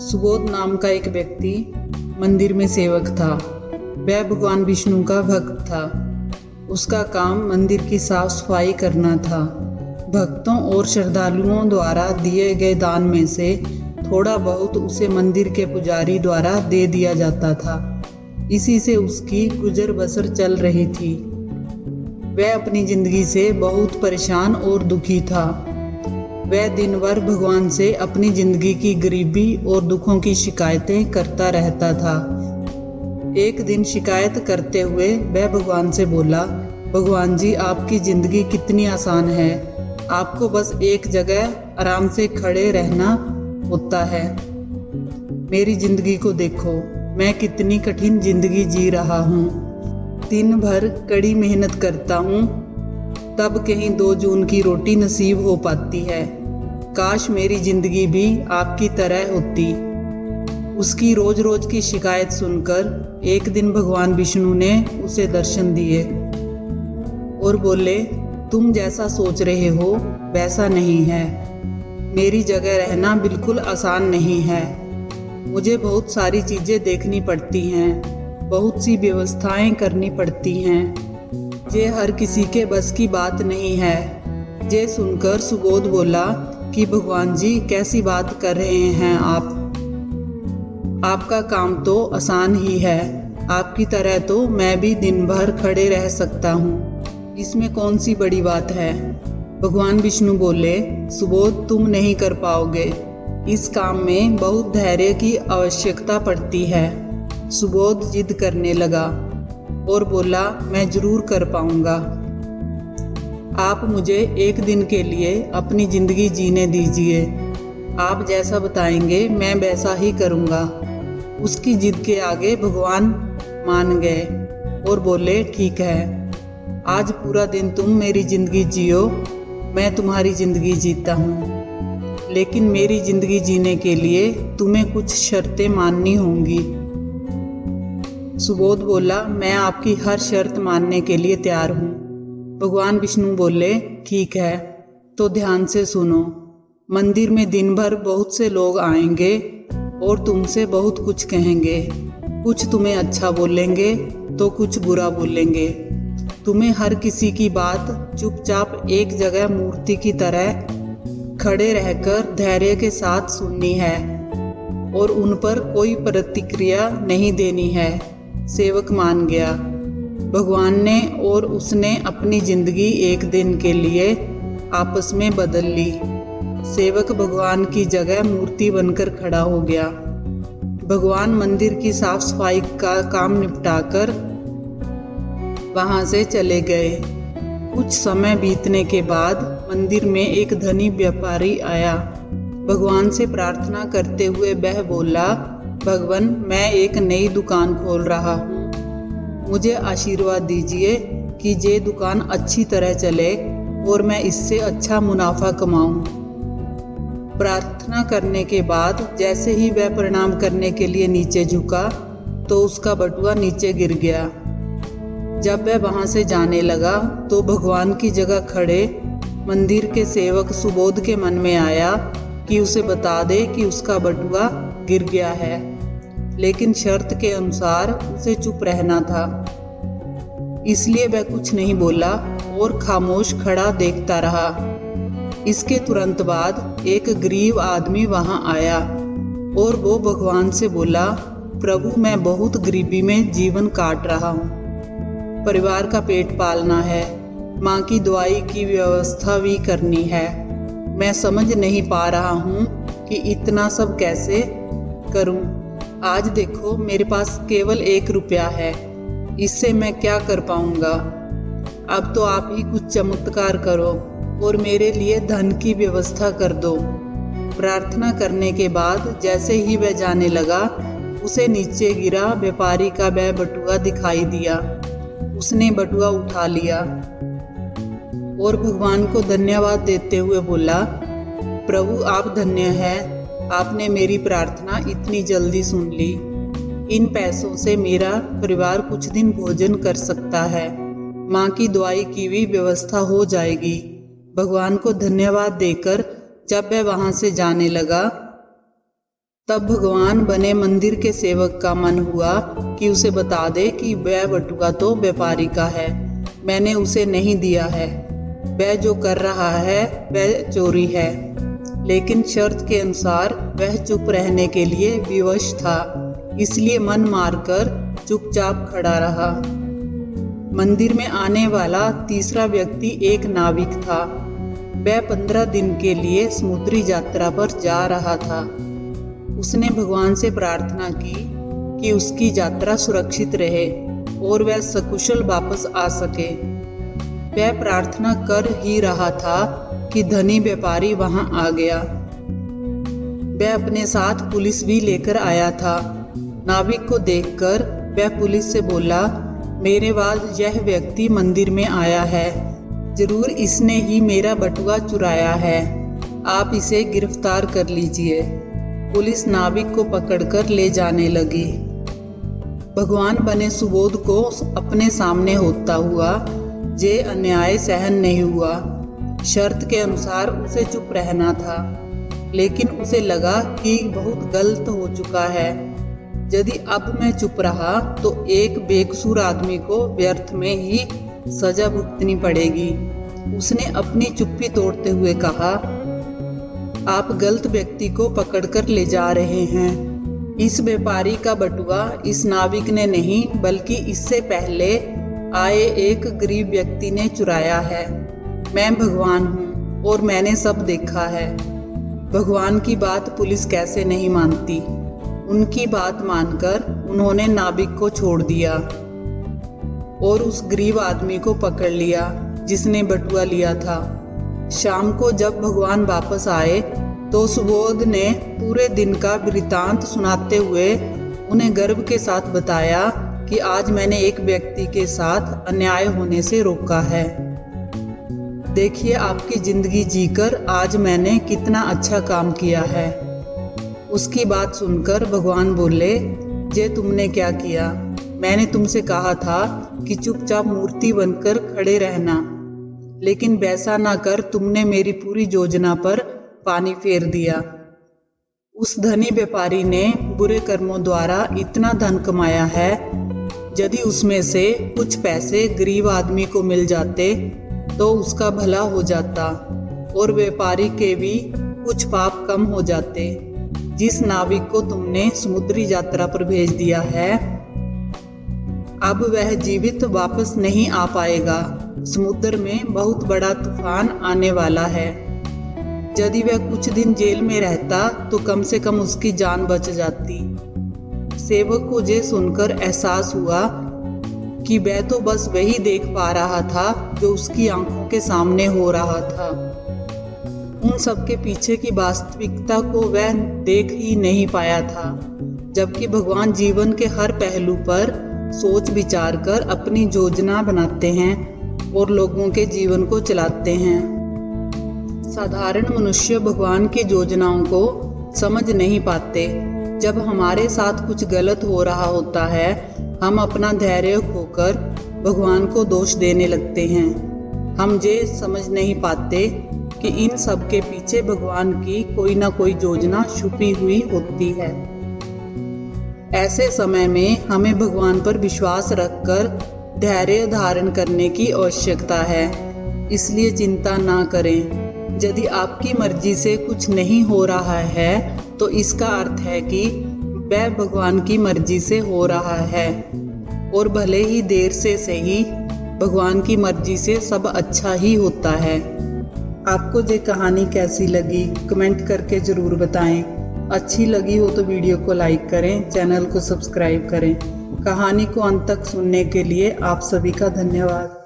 सुबोध नाम का एक व्यक्ति मंदिर में सेवक था। वह भगवान विष्णु का भक्त था। उसका काम मंदिर की साफ सफाई करना था। भक्तों और श्रद्धालुओं द्वारा दिए गए दान में से थोड़ा बहुत उसे मंदिर के पुजारी द्वारा दे दिया जाता था। इसी से उसकी गुजर बसर चल रही थी। वह अपनी जिंदगी से बहुत परेशान और दुखी था। वह दिन भर भगवान से अपनी जिंदगी की गरीबी और दुखों की शिकायतें करता रहता था। एक दिन शिकायत करते हुए वह भगवान से बोला, भगवान जी, आपकी जिंदगी कितनी आसान है। आपको बस एक जगह आराम से खड़े रहना होता है। मेरी जिंदगी को देखो, मैं कितनी कठिन जिंदगी जी रहा हूँ। दिन भर कड़ी मेहनत करता हूँ, तब कहीं 2 जून की रोटी नसीब हो पाती है। काश मेरी जिंदगी भी आपकी तरह होती। उसकी रोज रोज की शिकायत सुनकर एक दिन भगवान विष्णु ने उसे दर्शन दिए और बोले, तुम जैसा सोच रहे हो वैसा नहीं है। मेरी जगह रहना बिल्कुल आसान नहीं है। मुझे बहुत सारी चीजें देखनी पड़ती हैं, बहुत सी व्यवस्थाएं करनी पड़ती हैं। ये हर किसी के बस की बात नहीं है। ये सुनकर सुबोध बोला कि भगवान जी, कैसी बात कर रहे हैं आप। आपका काम तो आसान ही है। आपकी तरह तो मैं भी दिन भर खड़े रह सकता हूँ। इसमें कौन सी बड़ी बात है। भगवान विष्णु बोले, सुबोध, तुम नहीं कर पाओगे। इस काम में बहुत धैर्य की आवश्यकता पड़ती है। सुबोध जिद करने लगा और बोला, मैं जरूर कर पाऊंगा। आप मुझे एक दिन के लिए अपनी जिंदगी जीने दीजिए। आप जैसा बताएंगे मैं वैसा ही करूंगा। उसकी जिद के आगे भगवान मान गए और बोले, ठीक है, आज पूरा दिन तुम मेरी जिंदगी जियो, मैं तुम्हारी जिंदगी जीता हूँ। लेकिन मेरी जिंदगी जीने के लिए तुम्हें कुछ शर्तें माननी होंगी। सुबोध बोला, मैं आपकी हर शर्त मानने के लिए तैयार हूँ। भगवान विष्णु बोले, ठीक है, तो ध्यान से सुनो। मंदिर में दिन भर बहुत से लोग आएंगे और तुमसे बहुत कुछ कहेंगे। कुछ तुम्हें अच्छा बोलेंगे तो कुछ बुरा बोलेंगे। तुम्हें हर किसी की बात चुपचाप एक जगह मूर्ति की तरह खड़े रहकर धैर्य के साथ सुननी है और उन पर कोई प्रतिक्रिया नहीं देनी है। सेवक मान गया। भगवान ने और उसने अपनी जिंदगी एक दिन के लिए आपस में बदल ली। सेवक भगवान की जगह मूर्ति बनकर खड़ा हो गया। भगवान मंदिर की साफ सफाई का काम निपटाकर वहां से चले गए। कुछ समय बीतने के बाद मंदिर में एक धनी व्यापारी आया। भगवान से प्रार्थना करते हुए वह बोला, भगवान, मैं एक नई दुकान खोल रहा हूँ। मुझे आशीर्वाद दीजिए कि ये दुकान अच्छी तरह चले और मैं इससे अच्छा मुनाफा कमाऊं। प्रार्थना करने के बाद जैसे ही वह प्रणाम करने के लिए नीचे झुका तो उसका बटुआ नीचे गिर गया। जब वह वहां से जाने लगा तो भगवान की जगह खड़े मंदिर के सेवक सुबोध के मन में आया कि उसे बता दे कि उसका बटुआ गिर गया है, लेकिन शर्त के अनुसार उसे चुप रहना था। इसलिए वह कुछ नहीं बोला और खामोश खड़ा देखता रहा। इसके तुरंत बाद एक गरीब आदमी वहां आया और वो भगवान से बोला, प्रभु, मैं बहुत गरीबी में जीवन काट रहा हूँ। परिवार का पेट पालना है, माँ की दवाई की व्यवस्था भी करनी है। मैं समझ नहीं पा रहा हूँ कि इतना सब कैसे करूँ। आज देखो, मेरे पास केवल 1 रुपया है। इससे मैं क्या कर पाऊंगा। अब तो आप ही कुछ चमत्कार करो और मेरे लिए धन की व्यवस्था कर दो। प्रार्थना करने के बाद जैसे ही वह जाने लगा, उसे नीचे गिरा व्यापारी का वह बटुआ दिखाई दिया। उसने बटुआ उठा लिया और भगवान को धन्यवाद देते हुए बोला, प्रभु, आप धन्य हैं। आपने मेरी प्रार्थना इतनी जल्दी सुन ली। इन पैसों से मेरा परिवार कुछ दिन भोजन कर सकता है। माँ की दवाई की भी व्यवस्था हो जाएगी। भगवान को धन्यवाद देकर जब वह वहां से जाने लगा तब भगवान बने मंदिर के सेवक का मन हुआ कि उसे बता दे कि वह बटुआ तो व्यापारी का है, मैंने उसे नहीं दिया है, वह जो कर रहा है वह चोरी है। लेकिन शर्त के अनुसार वह चुप रहने के लिए विवश था, इसलिए मन मारकर चुपचाप खड़ा रहा। मंदिर में आने वाला तीसरा व्यक्ति एक नाविक था। वह 15 दिन के लिए समुद्री यात्रा पर जा रहा था। उसने भगवान से प्रार्थना की कि उसकी यात्रा सुरक्षित रहे और वह सकुशल वापस आ सके। वह प्रार्थना कर ही रहा था कि धनी व्यापारी वहां आ गया। वह अपने साथ पुलिस भी लेकर आया था। नाविक को देखकर वह पुलिस से बोला, मेरे बाद यह व्यक्ति मंदिर में आया है, जरूर इसने ही मेरा बटुआ चुराया है, आप इसे गिरफ्तार कर लीजिए। पुलिस नाविक को पकड़कर ले जाने लगी। भगवान बने सुबोध को अपने सामने होता हुआ ये अन्याय सहन नहीं हुआ। शर्त के अनुसार उसे चुप रहना था, लेकिन उसे लगा कि बहुत गलत हो चुका है। यदि अब मैं चुप रहा तो एक बेकसूर आदमी को व्यर्थ में ही सजा भुगतनी पड़ेगी। उसने अपनी चुप्पी तोड़ते हुए कहा, आप गलत व्यक्ति को पकड़कर ले जा रहे हैं। इस व्यापारी का बटुआ इस नाविक ने नहीं बल्कि इससे पहले आए एक गरीब व्यक्ति ने चुराया है। मैं भगवान हूँ और मैंने सब देखा है। भगवान की बात पुलिस कैसे नहीं मानती। उनकी बात मानकर उन्होंने नाविक को छोड़ दिया और उस गरीब आदमी को पकड़ लिया जिसने बटुआ लिया था। शाम को जब भगवान वापस आए तो सुबोध ने पूरे दिन का वृतांत सुनाते हुए उन्हें गर्व के साथ बताया कि आज मैंने एक व्यक्ति के साथ अन्याय होने से रोका है। देखिए, आपकी जिंदगी जीकर आज मैंने कितना अच्छा काम किया है। उसकी बात सुनकर भगवान बोले, ये तुमने क्या किया? मैंने तुमसे कहा था कि चुपचाप मूर्ति बनकर खड़े रहना, लेकिन वैसा ना कर तुमने मेरी पूरी योजना पर पानी फेर दिया। उस धनी व्यापारी ने बुरे कर्मों द्वारा इतना धन कमाया है, यदि उसमें से कुछ पैसे गरीब आदमी को मिल जाते तो उसका भला हो जाता और व्यापारी के भी कुछ पाप कम हो जाते। जिस नाविक को तुमने समुद्री यात्रा पर भेज दिया है, अब वह जीवित वापस नहीं आ पाएगा। समुद्र में बहुत बड़ा तूफान आने वाला है। यदि वह कुछ दिन जेल में रहता तो कम से कम उसकी जान बच जाती। सेवक को ये सुनकर एहसास हुआ कि वह तो बस वही देख पा रहा था जो उसकी आंखों के सामने हो रहा था। उन सब के पीछे की वास्तविकता को वह देख ही नहीं पाया था, जबकि भगवान जीवन के हर पहलू पर सोच विचार कर अपनी योजना बनाते हैं और लोगों के जीवन को चलाते हैं। साधारण मनुष्य भगवान की योजनाओं को समझ नहीं पाते। जब हमारे साथ कुछ गलत हो रहा होता है, हम अपना धैर्य खोकर भगवान को दोष देने लगते हैं। हम ये समझ नहीं पाते कि इन सब के पीछे भगवान की कोई ना कोई योजना छुपी हुई होती है। ऐसे समय में हमें भगवान पर विश्वास रखकर धैर्य धारण करने की आवश्यकता है। इसलिए चिंता ना करें। यदि आपकी मर्जी से कुछ नहीं हो रहा है तो इसका अर्थ है कि वह भगवान की मर्जी से हो रहा है, और भले ही देर से सही भगवान की मर्जी से सब अच्छा ही होता है। आपको ये कहानी कैसी लगी कमेंट करके ज़रूर बताएं। अच्छी लगी हो तो वीडियो को लाइक करें, चैनल को सब्सक्राइब करें। कहानी को अंत तक सुनने के लिए आप सभी का धन्यवाद।